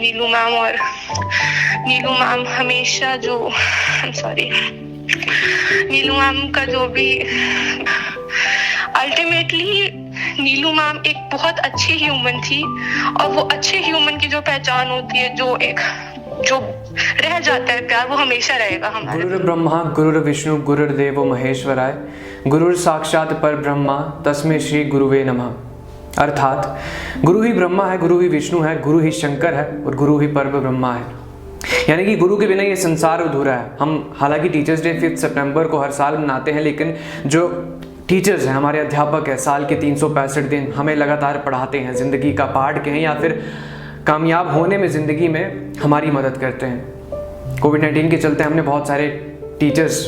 नीलू ma'am और नीलू ma'am हमेशा जो नीलू मैम का जो भी अल्टीमेटली नीलू मैम एक बहुत अच्छी ह्यूमन थी और वो अच्छे ह्यूमन की जो पहचान होती है जो रह जाता है प्यार वो हमेशा रहेगा हमारे। गुरुर् ब्रह्मा गुरुर्विष्णु गुरुर्देवो महेश्वराय गुरुर् साक्षात परब्रह्मा तस्मै श्री गुरुवे नमः। अर्थात गुरु ही ब्रह्मा है, गुरु ही विष्णु है, गुरु ही शंकर है और गुरु ही परम ब्रह्मा है। यानी कि गुरु के बिना ये संसार अधूरा है। हम हालांकि टीचर्स डे 5 सितंबर को हर साल मनाते हैं, लेकिन जो टीचर्स हैं, हमारे अध्यापक हैं, साल के 365 दिन हमें लगातार पढ़ाते हैं, ज़िंदगी का पाठ कहें या फिर कामयाब होने में ज़िंदगी में हमारी मदद करते हैं। कोविड-19 के चलते हमने बहुत सारे टीचर्स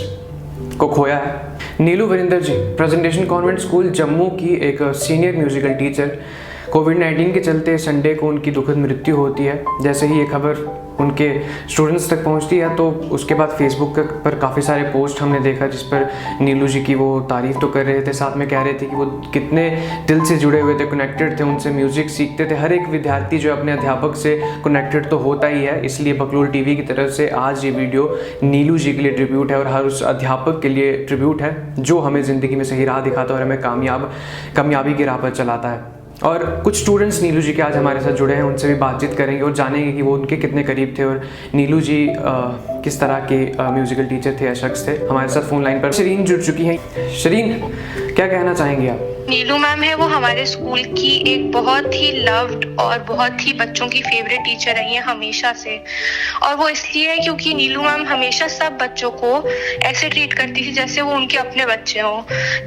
को खोया है। नीलू Virendra ji presentation convent school Jammu की एक सीनियर म्यूजिकल टीचर, कोविड-19 के चलते संडे को उनकी दुखद मृत्यु होती है। जैसे ही ये खबर उनके स्टूडेंट्स तक पहुंचती है तो उसके बाद फेसबुक पर काफ़ी सारे पोस्ट हमने देखा जिस पर नीलू जी की वो तारीफ़ तो कर रहे थे, साथ में कह रहे थे कि वो कितने दिल से जुड़े हुए थे, कनेक्टेड थे, उनसे म्यूज़िक सीखते थे। हर एक विद्यार्थी जो अपने अध्यापक से कनेक्टेड तो होता ही है, इसलिए बकलोल टीवी की तरफ से आज ये वीडियो नीलू जी के लिए ट्रिब्यूट है और हर उस अध्यापक के लिए ट्रिब्यूट है जो हमें ज़िंदगी में सही राह दिखाता है और हमें कामयाबी की राह पर चलाता है। और कुछ स्टूडेंट्स नीलू जी के आज हमारे साथ जुड़े हैं, उनसे भी बातचीत करेंगे और जानेंगे कि वो उनके कितने करीब थे और नीलू जी किस तरह के म्यूजिकल टीचर थे या शख्स थे। हमारे साथ फोन लाइन पर शरीन जुड़ चुकी हैं। शरीन, क्या कहना चाहेंगे आप? नीलू मैम है वो हमारे स्कूल की एक बहुत ही लव्ड और बहुत ही बच्चों की फेवरेट टीचर रही है हमेशा से। और वो इसलिए है क्योंकि नीलू मैम हमेशा सब बच्चों को ऐसे ट्रीट करती थी जैसे वो उनके अपने बच्चे हों।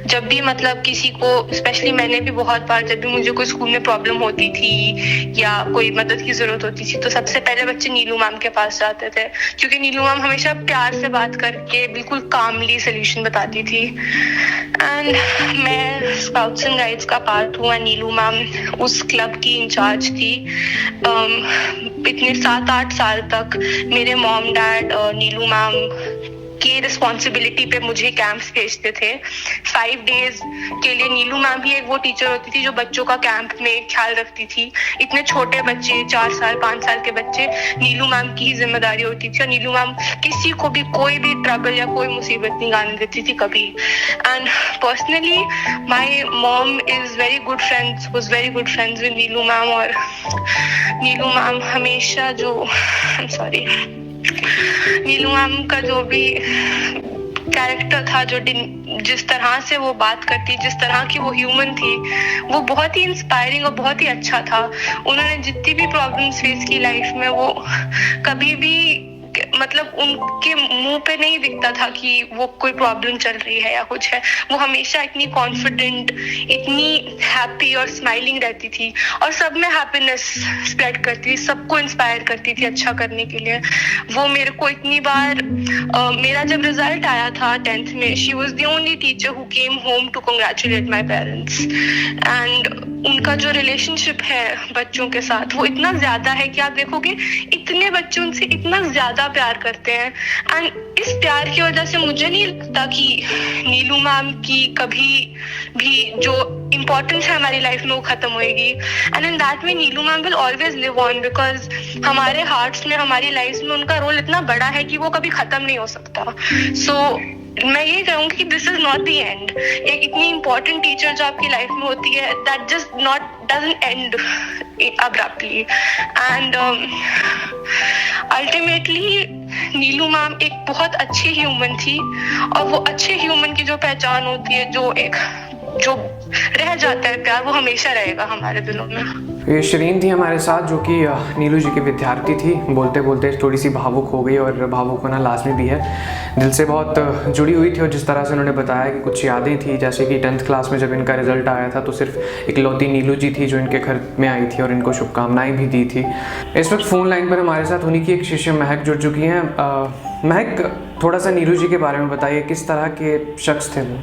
जब भी मतलब किसी को, स्पेशली मैंने भी बहुत बार जब भी मुझे कोई स्कूल में प्रॉब्लम होती थी या कोई मदद की जरूरत होती थी तो सबसे पहले बच्चे नीलू मैम के पास जाते थे, क्योंकि नीलू मैम हमेशा प्यार से बात करके बिल्कुल कामली सोल्यूशन बताती थी। एंड मैं स्काउट्स एंड गाइड्स का पार्ट हुआ, नीलू मैम उस क्लब की इंचार्ज थी। इतने 7-8 साल तक मेरे मॉम डैड नीलू मैम की रिस्पॉन्सिबिलिटी पे मुझे कैंप्स भेजते थे। 5 डेज के लिए नीलू मैम ही एक वो टीचर होती थी जो बच्चों का कैंप में ख्याल रखती थी। इतने छोटे बच्चे, 4 साल 5 साल के बच्चे, नीलू मैम की ही जिम्मेदारी होती थी और नीलू मैम किसी को भी कोई भी ट्रबल या कोई मुसीबत नहीं आने देती थी कभी। And personally my mom is very good friends with Neelu ma'am और नीलू मैम हमेशा नीलू मैम का जो भी कैरेक्टर था, जिस तरह से वो बात करती, जिस तरह की वो ह्यूमन थी, वो बहुत ही इंस्पायरिंग और बहुत ही अच्छा था। उन्होंने जितनी भी प्रॉब्लम्स फेस की लाइफ में, वो कभी भी मतलब उनके मुंह पे नहीं दिखता था कि वो कोई प्रॉब्लम चल रही है या कुछ है। वो हमेशा इतनी कॉन्फिडेंट, इतनी हैप्पी और स्माइलिंग रहती थी और सब में हैप्पीनेस स्प्रेड करती थी, सबको इंस्पायर करती थी अच्छा करने के लिए। वो मेरे को इतनी बार मेरा जब रिजल्ट आया था 10th में, she was the only teacher who came home to congratulate my parents. And उनका जो रिलेशनशिप है बच्चों के साथ वो इतना ज्यादा है कि आप देखोगे इतने बच्चे उनसे इतना ज्यादा प्यार करते हैं। एंड इस प्यार की वजह से मुझे नहीं लगता कि नीलू मैम की कभी भी जो इम्पोर्टेंस है हमारी लाइफ में वो खत्म होएगी। And in that way Neelu ma'am will always live on, because हमारे हार्ट्स में, हमारी लाइफ में उनका रोल इतना बड़ा है कि वो कभी खत्म नहीं हो सकता। सो मैं ये कहूँगी कि this is not the end. एक इतनी इम्पोर्टेंट टीचर जो आपकी लाइफ में होती है, that just doesn't and abruptly. And ultimately Neelu ma'am एक बहुत अच्छी ह्यूमन थी और वो अच्छे ह्यूमन की जो पहचान होती है, जो रह जाता है प्यार, वो हमेशा रहेगा हमारे दिलों में। ये शरीन थी हमारे साथ जो कि नीलू जी की विद्यार्थी थी। बोलते बोलते थोड़ी सी भावुक हो गई और भावुक होना लाजमी भी है, दिल से बहुत जुड़ी हुई थी। और जिस तरह से उन्होंने बताया कि कुछ यादें थी, जैसे कि 10th क्लास में जब इनका रिजल्ट आया था तो सिर्फ इकलौती नीलू जी थी जो इनके घर में आई थी और इनको शुभकामनाएं भी दी थी। इस वक्त फ़ोन लाइन पर हमारे साथ उन्हीं की एक शिष्य महक जुड़ चुकी हैं। महक, थोड़ा सा नीलू जी के बारे में बताइए, किस तरह के शख्स थे वो?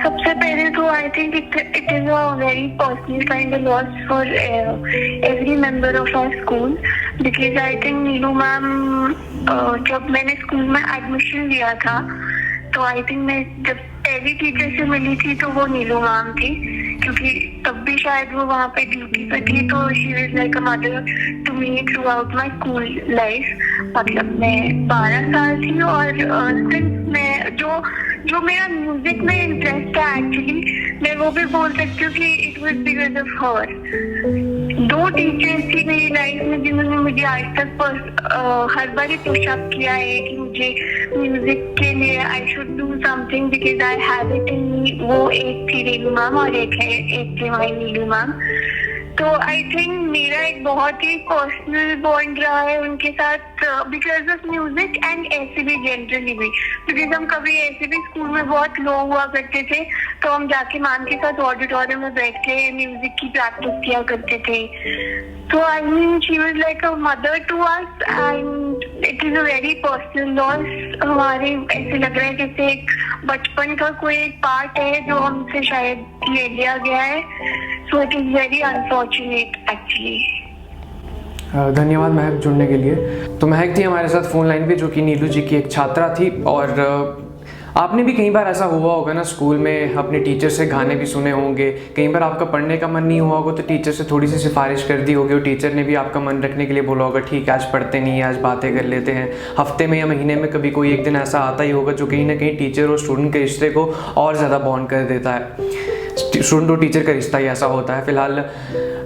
सबसे पहले तो I think it is a very personal kind of loss for every member of our school, because I think Neelu ma'am, जब मैंने स्कूल में एडमिशन लिया था तो आई थिंक मैं जब पहली टीचर से मिली थी तो वो नीलू मैम थी, क्योंकि तब भी शायद वो वहाँ पे ड्यूटी पे थी, तो she was like a mother to me throughout my school life. मतलब मैं 12 साल थी और सिंस मैं जो मेरा म्यूजिक में इंटरेस्ट है एक्चुअली, मैं वो भी बोल सकती हूँ कि it was because of her. 2 teachers थी मेरी लाइफ में जिन्होंने मुझे आज तक हर बार पुश अप किया है कि मुझे म्यूजिक के लिए I should do something because I have it in me. वो एक थी नीलू मैम और एक थी हमारी नीलू मैम। तो आई थिंक मेरा एक बहुत ही पर्सनल बॉन्ड रहा है उनके साथ बिकॉज ऑफ म्यूजिक एंड ऐसे भी जनरली भी, बिकॉज हम कभी ऐसे भी स्कूल में बहुत लो हुआ करते थे तो हम जाके मैम के साथ ऑडिटोरियम में बैठ के म्यूजिक की प्रैक्टिस किया करते थे। तो I mean she was like a mother to us and it is a very personal loss. हमारे ऐसे लग रहा है जैसे एक बचपन का कोई एक पार्ट है जो हमसे शायद ले लिया गया है। So it is very unfortunate actually. धन्यवाद महक जुड़ने के लिए। तो महक थी हमारे साथ फ़ोन लाइन पे, जो कि नीलू जी की एक छात्रा थी। और आपने भी कई बार ऐसा हुआ होगा ना स्कूल में, अपने टीचर से गाने भी सुने होंगे, कई बार आपका पढ़ने का मन नहीं हुआ होगा तो टीचर से थोड़ी सी सिफारिश कर दी होगी और टीचर ने भी आपका मन रखने के लिए बोला होगा ठीक है आज पढ़ते नहीं है, आज बातें कर लेते हैं। हफ्ते में या महीने में कभी कोई एक दिन ऐसा आता ही होगा जो कहीं ना कहीं टीचर और स्टूडेंट के रिश्ते को और ज़्यादा बॉन्ड कर देता है। स्टूडेंट और टीचर का रिश्ता ही ऐसा होता है। फिलहाल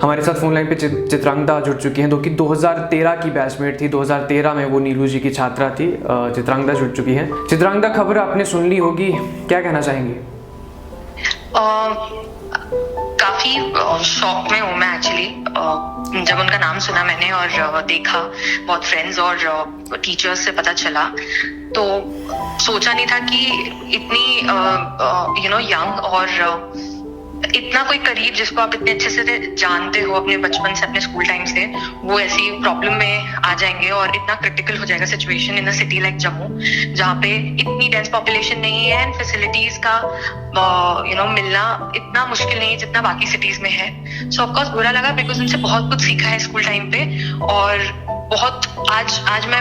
हमारे साथ फोन लाइन पे चित्रांगदा जुड़ चुकी हैं, जो कि 2013 की बैचमेट थी। 2013 में वो नीलू जी की छात्रा थी। चित्रांगदा जुड़ चुकी हैं। चित्रांगदा, खबर आपने सुन ली होगी, क्या कहना चाहेंगी? काफी शॉक में हूँ मैं एक्चुअली, जब उनका नाम सुना मैंने और देखा बहुत फ्रेंड्स और टीचर्स से पता चला तो सोचा नहीं था कि इतनी यंग और इतना कोई करीब जिसको आप इतने अच्छे से जानते हो अपने बचपन से, अपने स्कूल टाइम से, वो ऐसी प्रॉब्लम में आ जाएंगे और इतना क्रिटिकल हो जाएगा situation in a city like Jammu, जहाँ पे इतनी डेंस पॉपुलेशन नहीं है एंड फैसिलिटीज का मिलना इतना मुश्किल नहीं है जितना बाकी सिटीज में है। सो ऑफकोर्स बुरा लगा बिकॉज उनसे बहुत कुछ सीखा है स्कूल टाइम पे और बहुत आज मैं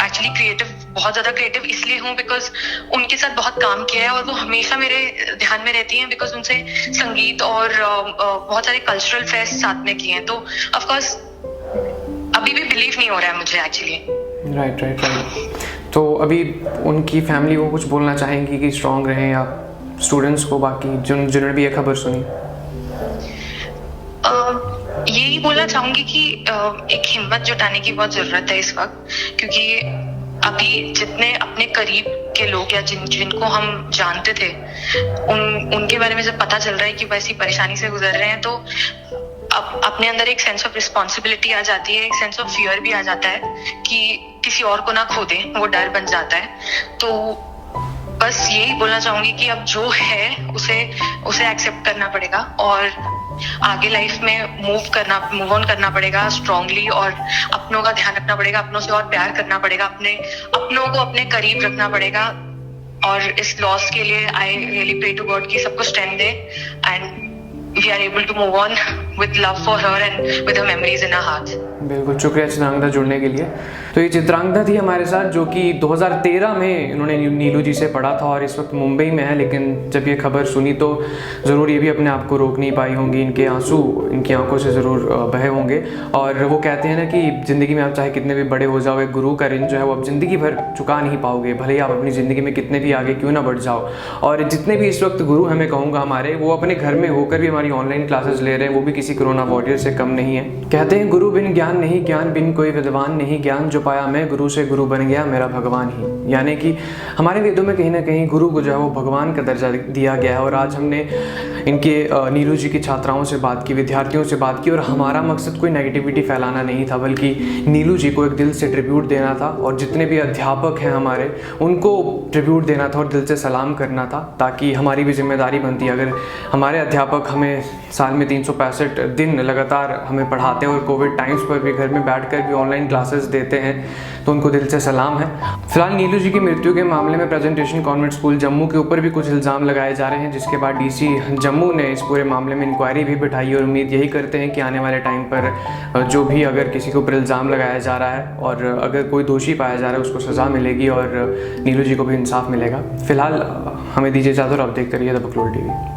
एक्चुअली बहुत ज्यादा क्रिएटिव इसलिए हूँ बिकॉज उनके साथ बहुत काम किया है और वो हमेशा मेरे ध्यान में रहती हैं बिकॉज उनसे संगीत और बहुत सारे कल्चरल फेस्ट साथ में किए हैं। तो ऑफ कोर्स अभी भी बिलीव नहीं हो रहा है मुझे एक्चुअली। राइट। तो अभी उनकी फैमिली को कुछ बोलना चाहेंगी कि स्ट्रांग रहें, या स्टूडेंट्स को बाकी जिन्होंने भी ये खबर सुनी? यही बोलना चाहूंगी कि एक हिम्मत जुटाने की बहुत जरूरत है इस वक्त, क्योंकि अभी जितने अपने करीब के लोग या जिनको हम जानते थे उनके बारे में जब पता चल रहा है कि वैसी परेशानी से गुजर रहे हैं तो अपने अंदर एक सेंस ऑफ रिस्पॉन्सिबिलिटी आ जाती है, एक सेंस ऑफ फियर भी आ जाता है कि किसी और को ना खो दें, वो डर बन जाता है। तो बस यही बोलना चाहूंगी कि अब जो है उसे एक्सेप्ट करना पड़ेगा और आगे लाइफ में मूव ऑन करना पड़ेगा स्ट्रांगली और अपनों का ध्यान रखना पड़ेगा, अपनों से और प्यार करना पड़ेगा, अपनों को अपने करीब रखना पड़ेगा। और इस लॉस के लिए I really pray to God कि सबको स्ट्रेंथ दे and we are able to move on with love for her and with her memories in our heart. बिल्कुल, शुक्रिया चित्रांगदा जुड़ने के लिए। तो ये चित्रांगदा थी हमारे साथ, जो कि 2013 में इन्होंने नीलू जी से पढ़ा था और इस वक्त मुंबई में है। लेकिन जब ये खबर सुनी तो ज़रूर ये भी अपने आप को रोक नहीं पाई होंगी, इनके आंसू इनकी आंखों से ज़रूर बहे होंगे। और वो कहते हैं ना कि ज़िंदगी में आप चाहे कितने भी बड़े हो जाओ, एक गुरु का ऋण जो है वो आप ज़िंदगी भर चुका नहीं पाओगे, भले ही आप अपनी ज़िंदगी में कितने भी आगे क्यों ना बढ़ जाओ। और जितने भी इस वक्त गुरु हमें कहूँगा हमारे, वो अपने घर में होकर भी हमारी ऑनलाइन क्लासेस ले रहे हैं, वो भी किसी कोरोना वॉरियर से कम नहीं है। कहते हैं गुरु बिन ज्ञान नहीं, ज्ञान बिन कोई विद्वान नहीं, ज्ञान जो पाया मैं गुरु से गुरु बन गया मेरा भगवान ही। यानी कि हमारे वेदों में कहीं ना कहीं गुरु को जो है वो भगवान का दर्जा दिया गया है। और आज हमने इनके नीलू जी की छात्राओं से बात की, विद्यार्थियों से बात की, और हमारा मकसद कोई नेगेटिविटी फैलाना नहीं था, बल्कि नीलू जी को एक दिल से ट्रिब्यूट देना था और जितने भी अध्यापक हैं हमारे उनको ट्रिब्यूट देना था और दिल से सलाम करना था, ताकि हमारी भी जिम्मेदारी बनती है। अगर हमारे अध्यापक हमें साल में 365 दिन लगातार हमें पढ़ाते हैं और कोविड टाइम्स पर भी घर में बैठकर भी ऑनलाइन क्लासेस देते हैं, तो उनको दिल से सलाम है। फिलहाल नीलू जी की मृत्यु के मामले में प्रेजेंटेशन कॉन्वेंट स्कूल जम्मू के ऊपर भी कुछ इल्ज़ाम लगाए जा रहे हैं, जिसके बाद डीसी जम्मू ने इस पूरे मामले में इंक्वायरी भी बिठाई है और उम्मीद यही करते हैं कि आने वाले टाइम पर जो भी अगर किसी के ऊपर इल्ज़ाम लगाया जा रहा है और अगर कोई दोषी पाया जा रहा है उसको सज़ा मिलेगी और नीलू जी को भी इंसाफ मिलेगा। फिलहाल हमें दीजिए इजाज़त और आप देखते रहिए द बकलोल टीवी।